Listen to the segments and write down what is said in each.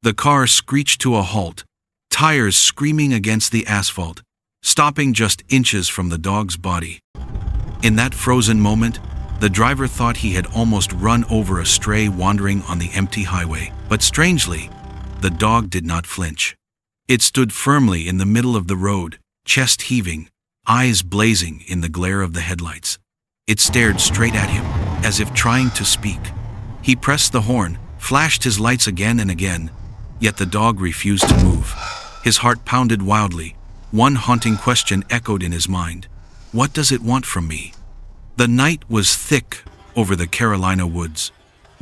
The car screeched to a halt, tires screaming against the asphalt, stopping just inches from the dog's body. In that frozen moment, the driver thought he had almost run over a stray wandering on the empty highway. But strangely, the dog did not flinch. It stood firmly in the middle of the road, chest heaving, eyes blazing in the glare of the headlights. It stared straight at him, as if trying to speak. He pressed the horn, flashed his lights again and again, yet the dog refused to move. His heart pounded wildly. One haunting question echoed in his mind. What does it want from me? The night was thick over the Carolina woods.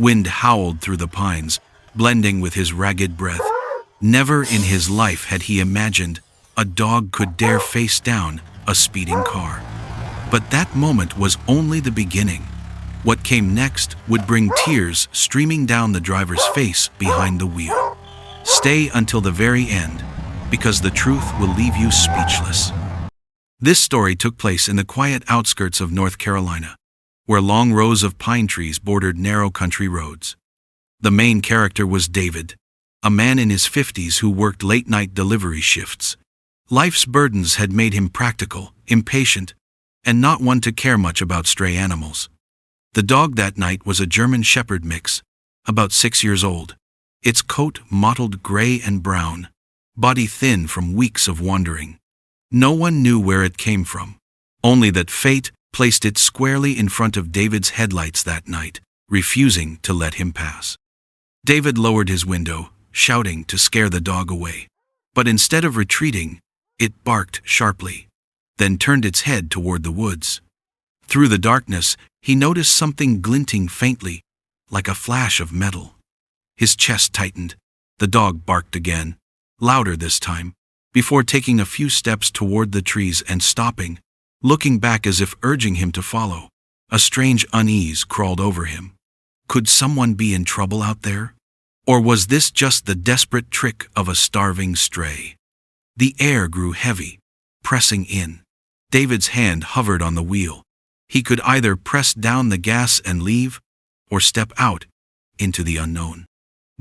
Wind howled through the pines, blending with his ragged breath. Never in his life had he imagined a dog could dare face down a speeding car. But that moment was only the beginning. What came next would bring tears streaming down the driver's face behind the wheel. Stay until the very end, because the truth will leave you speechless. This story took place in the quiet outskirts of North Carolina, where long rows of pine trees bordered narrow country roads. The main character was David, a man in his 50s who worked late-night delivery shifts. Life's burdens had made him practical, impatient, and not one to care much about stray animals. The dog that night was a German Shepherd mix, about 6 years old, its coat mottled gray and brown, body thin from weeks of wandering. No one knew where it came from, only that fate placed it squarely in front of David's headlights that night, refusing to let him pass. David lowered his window, shouting to scare the dog away. But instead of retreating, it barked sharply, then turned its head toward the woods. Through the darkness, he noticed something glinting faintly, like a flash of metal. His chest tightened. The dog barked again, louder this time, before taking a few steps toward the trees and stopping, looking back as if urging him to follow. A strange unease crawled over him. Could someone be in trouble out there? Or was this just the desperate trick of a starving stray? The air grew heavy, pressing in. David's hand hovered on the wheel. He could either press down the gas and leave, or step out into the unknown.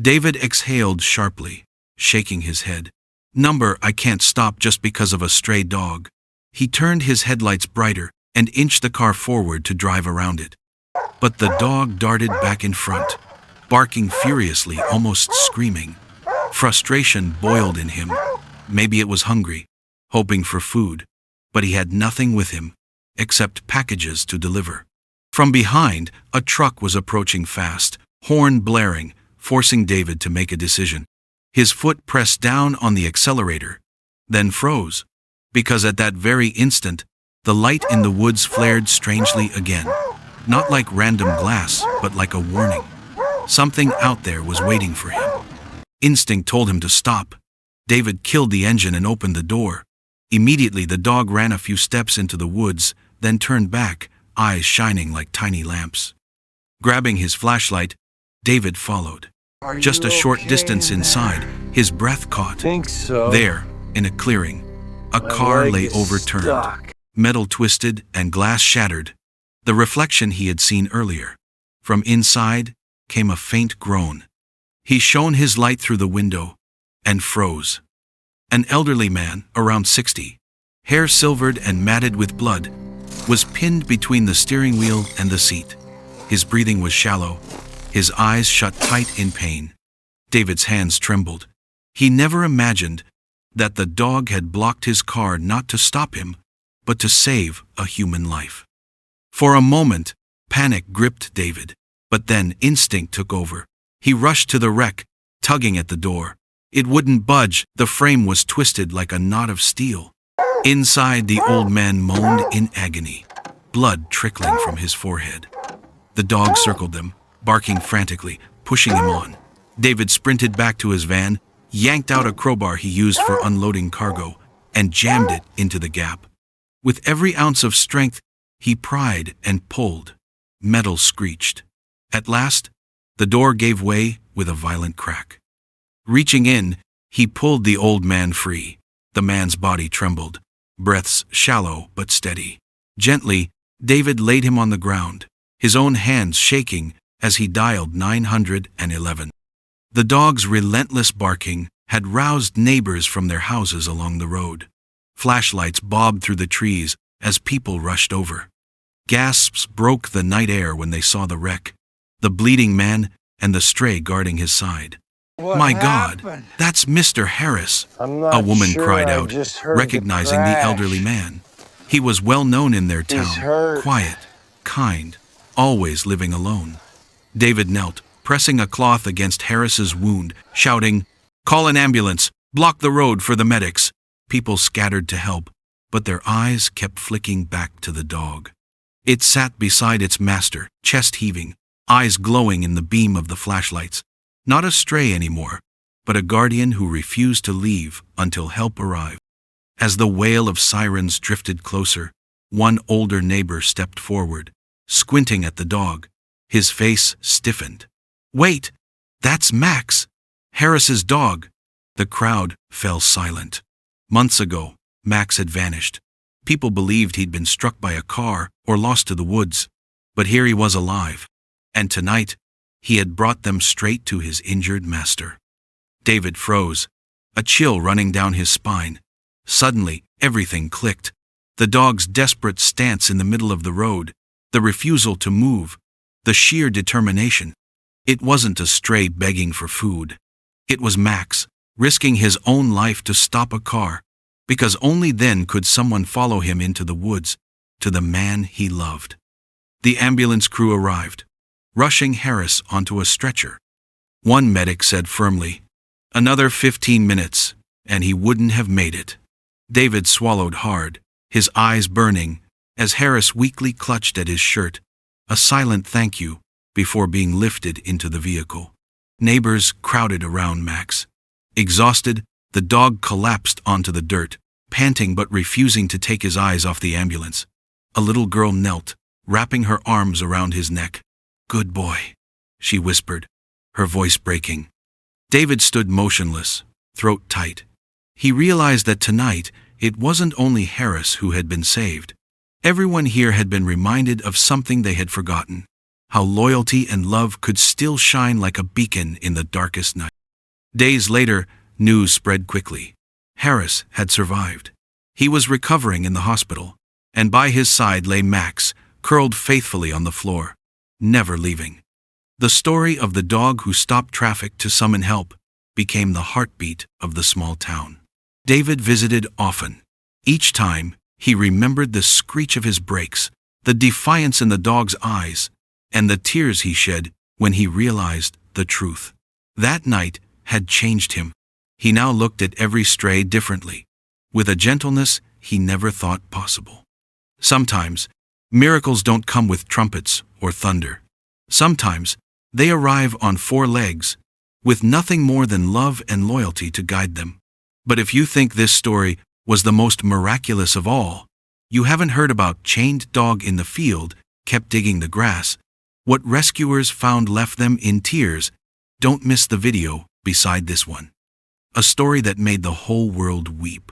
David exhaled sharply, shaking his head. I can't stop just because of a stray dog. He turned his headlights brighter and inched the car forward to drive around it. But the dog darted back in front, barking furiously, almost screaming. Frustration boiled in him. Maybe it was hungry, hoping for food, but he had nothing with him, except packages to deliver. From behind, a truck was approaching fast, horn blaring, forcing David to make a decision. His foot pressed down on the accelerator, then froze, because at that very instant, the light in the woods flared strangely again. Not like random glass, but like a warning. Something out there was waiting for him. Instinct told him to stop. David killed the engine and opened the door. Immediately, the dog ran a few steps into the woods, then turned back, eyes shining like tiny lamps. Grabbing his flashlight, David followed. Just a short distance inside, his breath caught. Think so. There, in a clearing, a car lay overturned, metal twisted and glass shattered, the reflection he had seen earlier. From inside came a faint groan. He shone his light through the window and froze. An elderly man, around 60, hair silvered and matted with blood, was pinned between the steering wheel and the seat. His breathing was shallow, his eyes shut tight in pain. David's hands trembled. He never imagined that the dog had blocked his car not to stop him, but to save a human life. For a moment, panic gripped David, but then instinct took over. He rushed to the wreck, tugging at the door. It wouldn't budge, the frame was twisted like a knot of steel. Inside, the old man moaned in agony, blood trickling from his forehead. The dog circled them, barking frantically, pushing him on. David sprinted back to his van, yanked out a crowbar he used for unloading cargo, and jammed it into the gap. With every ounce of strength, he pried and pulled. Metal screeched. At last, the door gave way with a violent crack. Reaching in, he pulled the old man free. The man's body trembled, breaths shallow but steady. Gently, David laid him on the ground, his own hands shaking as he dialed 911. The dog's relentless barking had roused neighbors from their houses along the road. Flashlights bobbed through the trees as people rushed over. Gasps broke the night air when they saw the wreck, the bleeding man and the stray guarding his side. "My God, that's Mr. Harris," a woman cried out, recognizing the elderly man. He was well known in their town, quiet, kind, always living alone. David knelt, pressing a cloth against Harris's wound, shouting, "Call an ambulance! Block the road for the medics!" People scattered to help, but their eyes kept flicking back to the dog. It sat beside its master, chest heaving, eyes glowing in the beam of the flashlights. Not a stray anymore, but a guardian who refused to leave until help arrived. As the wail of sirens drifted closer, one older neighbor stepped forward, squinting at the dog. His face stiffened. "Wait, that's Max, Harris's dog." The crowd fell silent. Months ago, Max had vanished. People believed he'd been struck by a car or lost to the woods. But here he was alive. And tonight, he had brought them straight to his injured master. David froze, a chill running down his spine. Suddenly, everything clicked. The dog's desperate stance in the middle of the road, the refusal to move, the sheer determination. It wasn't a stray begging for food. It was Max, risking his own life to stop a car, because only then could someone follow him into the woods, to the man he loved. The ambulance crew arrived, rushing Harris onto a stretcher. One medic said firmly, "Another 15 minutes, and he wouldn't have made it." David swallowed hard, his eyes burning, as Harris weakly clutched at his shirt, a silent thank you, before being lifted into the vehicle. Neighbors crowded around Max. Exhausted, the dog collapsed onto the dirt, panting but refusing to take his eyes off the ambulance. A little girl knelt, wrapping her arms around his neck. "Good boy," she whispered, her voice breaking. David stood motionless, throat tight. He realized that tonight, it wasn't only Harris who had been saved. Everyone here had been reminded of something they had forgotten, how loyalty and love could still shine like a beacon in the darkest night. Days later, news spread quickly. Harris had survived. He was recovering in the hospital, and by his side lay Max, curled faithfully on the floor, never leaving. The story of the dog who stopped traffic to summon help became the heartbeat of the small town. David visited often. Each time, he remembered the screech of his brakes, the defiance in the dog's eyes, and the tears he shed when he realized the truth. That night had changed him. He now looked at every stray differently, with a gentleness he never thought possible. Sometimes, miracles don't come with trumpets or thunder. Sometimes, they arrive on four legs, with nothing more than love and loyalty to guide them. But if you think this story was the most miraculous of all, you haven't heard about chained dog in the field, kept digging the grass, what rescuers found left them in tears. Don't miss the video beside this one. A story that made the whole world weep.